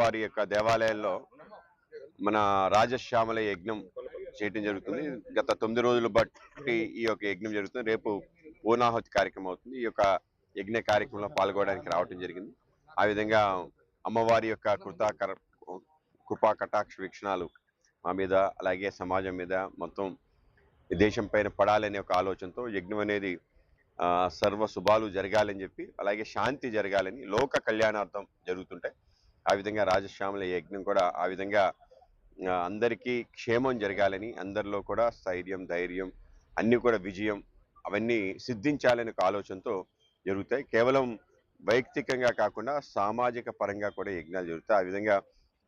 అమ్మవారి యొక్క దేవాలయాల్లో మన రాజశ్యామల యజ్ఞం చేయటం జరుగుతుంది. గత 9 రోజులు బట్టి ఈ యొక్క యజ్ఞం జరుగుతుంది. రేపు పూర్ణాహుతి కార్యక్రమం అవుతుంది. ఈ యొక్క యజ్ఞ కార్యక్రమంలో పాల్గొనడానికి రావటం జరిగింది. ఆ విధంగా అమ్మవారి యొక్క కృపా కటాక్ష వీక్షణాలు మా మీద, అలాగే సమాజం మీద, మొత్తం ఈ దేశం పైన పడాలనే ఒక ఆలోచనతో యజ్ఞం అనేది సర్వ శుభాలు జరగాలని చెప్పి, అలాగే శాంతి జరగాలని, లోక కళ్యాణార్థం జరుగుతుంటాయి. ఆ విధంగా రాజశ్యామల యజ్ఞం కూడా ఆ విధంగా అందరికీ క్షేమం జరగాలని, అందరిలో కూడా స్థైర్యం, ధైర్యం, అన్ని కూడా విజయం అవన్నీ సిద్ధించాలనే ఒక ఆలోచనతో జరుగుతాయి. కేవలం వైయక్తికంగా కాకుండా సామాజిక పరంగా కూడా యజ్ఞాలు జరుగుతాయి. ఆ విధంగా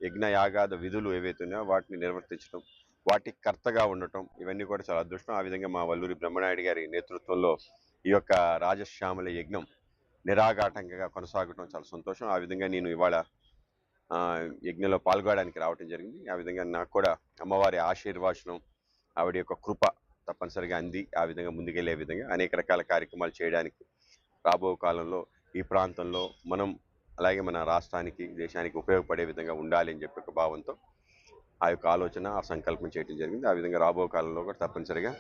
యజ్ఞ యాగాద విధులు ఏవైతే ఉన్నాయో వాటిని నిర్వర్తించడం, వాటికి కర్తగా ఉండటం, ఇవన్నీ కూడా చాలా అదృష్టం. ఆ విధంగా మా వల్లూరి బ్రహ్మనాయుడు గారి నేతృత్వంలో ఈ యొక్క రాజశ్యామల యజ్ఞం నిరాఘాటంగా కొనసాగటం చాలా సంతోషం. ఆ విధంగా నేను ఇవాళ యజ్ఞంలో పాల్గొనడానికి రావటం జరిగింది. ఆ విధంగా నాకు కూడా అమ్మవారి ఆశీర్వాచనం, ఆవిడ యొక్క కృప తప్పనిసరిగా అంది. ఆ విధంగా ముందుకెళ్లే విధంగా అనేక రకాల కార్యక్రమాలు చేయడానికి రాబో కాలంలో ఈ ప్రాంతంలో మనం, అలాగే మన రాష్ట్రానికి, దేశానికి ఉపయోగపడే విధంగా ఉండాలి అని చెప్పి ఒక భావంతో ఆ యొక్క ఆలోచన, ఆ సంకల్పం చేయడం జరిగింది. ఆ విధంగా రాబో కాలంలో కూడా తప్పనిసరిగా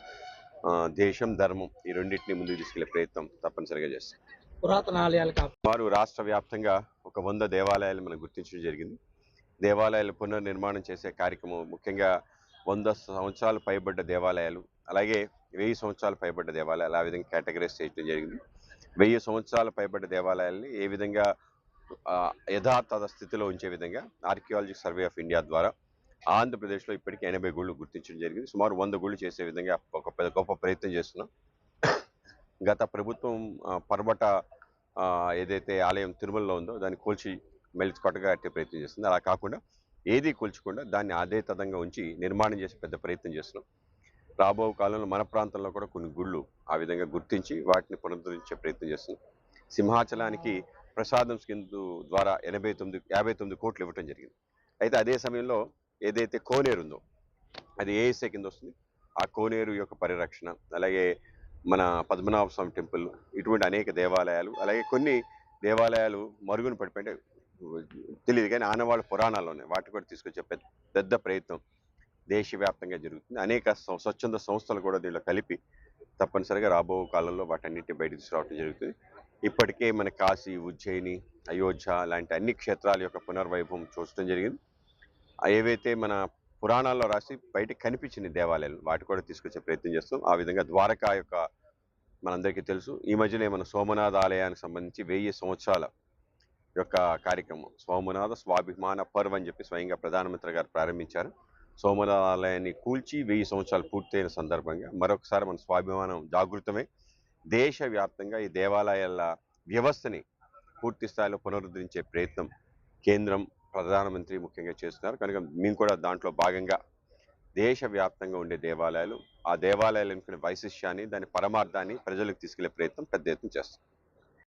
దేశం, ధర్మం ఈ రెండింటిని ముందుకు తీసుకెళ్లే ప్రయత్నం తప్పనిసరిగా చేస్తాం. పురాతన ఆలయాలు వారు రాష్ట్ర వ్యాప్తంగా ఒక 100 దేవాలయాలు మనం గుర్తించడం జరిగింది. దేవాలయాలు పునర్నిర్మాణం చేసే కార్యక్రమం, ముఖ్యంగా 100 సంవత్సరాలు పైబడ్డ దేవాలయాలు, అలాగే 1000 సంవత్సరాలు పైబడ్డ దేవాలయాలు, ఆ విధంగా కేటగరైజ్ చేయడం జరిగింది. 1000 సంవత్సరాలు పైబడ్డ దేవాలయాల్ని ఏ విధంగా యథాతథ స్థితిలో ఉంచే విధంగా ఆర్కియాలజీ సర్వే ఆఫ్ ఇండియా ద్వారా ఆంధ్రప్రదేశ్లో ఇప్పటికీ 80 గుళ్ళు గుర్తించడం జరిగింది. సుమారు 100 గుళ్ళు చేసే విధంగా ఒక గొప్ప ప్రయత్నం చేస్తున్నాం. గత ప్రభుత్వం పర్వట ఏదైతే ఆలయం తిరుమలలో ఉందో దాన్ని కూల్చి మళ్ళీ కొత్తగా కట్టే ప్రయత్నం చేస్తుంది. అలా కాకుండా ఏది కూల్చకుండా దాన్ని అదే తదంగా ఉంచి నిర్మాణం చేసే పెద్ద ప్రయత్నం చేస్తున్నాం. రాబో కాలంలో మన ప్రాంతంలో కూడా కొన్ని గుళ్ళు ఆ విధంగా గుర్తించి వాటిని పునరుద్ధరించే ప్రయత్నం చేస్తున్నాం. సింహాచలానికి ప్రసాదం స్కిందు ద్వారా 59 కోట్లు ఇవ్వటం జరిగింది. అయితే అదే సమయంలో ఏదైతే కోనేరు ఉందో అది ఏఎస్ఏ కింద వస్తుంది. ఆ కోనేరు యొక్క పరిరక్షణ, అలాగే మన పద్మనాభ స్వామి టెంపుల్, ఇటువంటి అనేక దేవాలయాలు, అలాగే కొన్ని దేవాలయాలు మరుగున పడిపోయింటే తెలియదు కానీ ఆనవాళ్ళ పురాణాల్లోనే వాటి కూడా తీసుకొచ్చే పెద్ద ప్రయత్నం దేశవ్యాప్తంగా జరుగుతుంది. అనేక స్వచ్ఛంద సంస్థలు కూడా దీనిలో కలిపి తప్పనిసరిగా రాబో కాలంలో వాటన్నిటిని బయటకు తీసుకురావడం జరుగుతుంది. ఇప్పటికే మన కాశీ, ఉజ్జయిని, అయోధ్య లాంటి అన్ని క్షేత్రాల యొక్క పునర్వైభవం చూడటం జరిగింది. ఏవైతే మన పురాణాల్లో రాసి బయటకు కనిపించిన దేవాలయాలు వాటి కూడా తీసుకొచ్చే ప్రయత్నం చేస్తాం. ఆ విధంగా ద్వారకా యొక్క మనందరికీ తెలుసు, ఈ మధ్యలో మన సోమనాథ ఆలయానికి సంబంధించి 1000 సంవత్సరాల యొక్క కార్యక్రమం సోమనాథ స్వాభిమాన పర్వ్ అని చెప్పి స్వయంగా ప్రధానమంత్రి గారు ప్రారంభించారు. సోమనాథ ఆలయాన్ని కూల్చి 1000 సంవత్సరాలు పూర్తయిన సందర్భంగా మరొకసారి మన స్వాభిమానం జాగృతమై దేశవ్యాప్తంగా ఈ దేవాలయాల వ్యవస్థని పూర్తి స్థాయిలో పునరుద్ధరించే ప్రయత్నం కేంద్రం, ప్రధానమంత్రి ముఖ్యంగా చేస్తున్నారు. కనుక మేము కూడా దాంట్లో భాగంగా దేశవ్యాప్తంగా ఉండే దేవాలయాలు, ఆ దేవాలయాలు వైశిష్యాన్ని, దాని పరమార్థాన్ని ప్రజలకు తీసుకెళ్లే ప్రయత్నం పెద్ద ఎత్తున చేస్తాం.